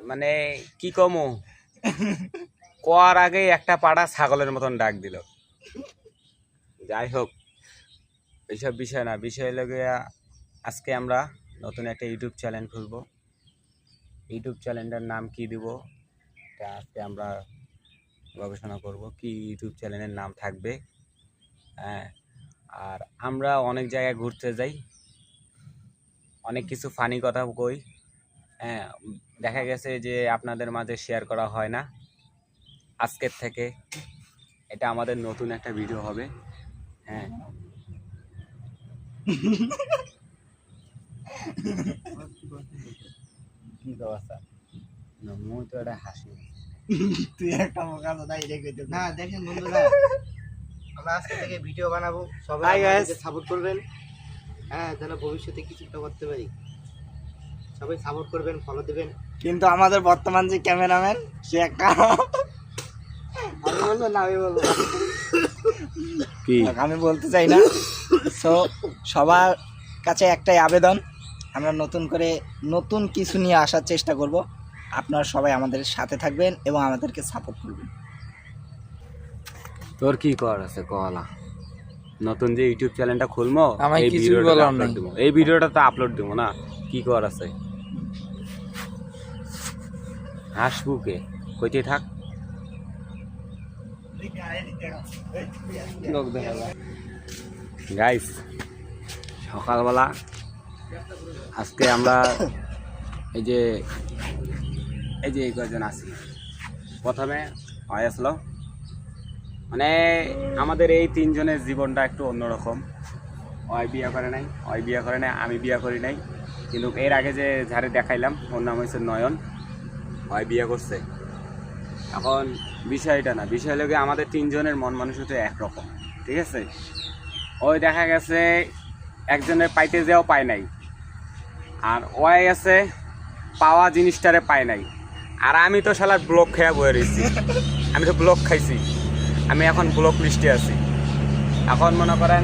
মানে কি কমো কোয়ার আগে একটা পাড়া ছাগলের মতন ডাক দিল। যাই হোক, এইসব বিষয় না, বিষয় লাগে আজকে আমরা নতুন একটা ইউটিউব চ্যানেল খুলবো। ইউটিউব চ্যানেলটার নাম কি দিব এটা আজকে আমরা গবেষণা করব, কি ইউটিউব চ্যানেলের নাম থাকবে। হ্যাঁ, আর আমরা অনেক জায়গায় ঘুরতে যাই, অনেক কিছু ফানি কথা কই। হ্যাঁ, দেখা গেছে যে আপনাদের মাঝে শেয়ার করা হয় না। আজকের থেকে এটা আমাদের নতুন একটা ভিডিও হবে। হ্যাঁ, কি অবস্থা না, মুই তো এটা হাসি তুই একটা মোকা দাই রেখে দে না। দেখেন বন্ধুরা, আমরা আজকে থেকে ভিডিও বানাবো, সবাই আমাদেরকে সাপোর্ট করবেন। হ্যাঁ, যেন ভবিষ্যতে কিছু একটা করতে পারি। সবাই সাপোর্ট করবেন, ফলো দিবেন। কিন্তু আমাদের বর্তমান যে ক্যামেরাম্যান সে একটা আমি বলবো না, আমি বলবো কি আমি বলতে চাই না। সো সবার কাছে একটাই আবেদন, আমরা নতুন করে নতুন কিছু নিয়ে আসার চেষ্টা করব। আপনারা সবাই আমাদের সাথে থাকবেন এবং আমাদেরকে সাপোর্ট করবেন। তোর কি কর আছে কলা? নতুন যে ইউটিউব চ্যানেলটা খুলবো, এই ভিডিওটা আপলোড দিব, এই ভিডিওটা তো আপলোড দিব না। কি কর আছে? হাসবুকে কইতে থাক। গাইস, সকালবেলা আজকে আমরা এই যে এই কয়েকজন আছি। প্রথমে হয় আসলো, মানে আমাদের এই তিনজনের জীবনটা একটু অন্যরকম। ওই বিয়ে করে নাই, ওই বিয়ে করে নাই, আমি বিয়ে করি নাই। কিন্তু এর আগে যে যারে দেখাইলাম ওর নাম হয়েছে নয়ন, ওই বিয়ে করছে। এখন বিষয়টা না, বিষয় লোকে আমাদের তিনজনের মন মানসিকতা একরকম, ঠিক আছে? ওই দেখা গেছে একজনের পাইতে যেও পায় নাই, আর ওই আছে পাওয়া জিনিসটারে পায় নাই। আর আমি তো শালার ব্লক খেয়ে বয়ে রয়েছি, আমি তো ব্লক খাইছি, আমি এখন ব্লক লিস্টে আছি। এখন মনে করেন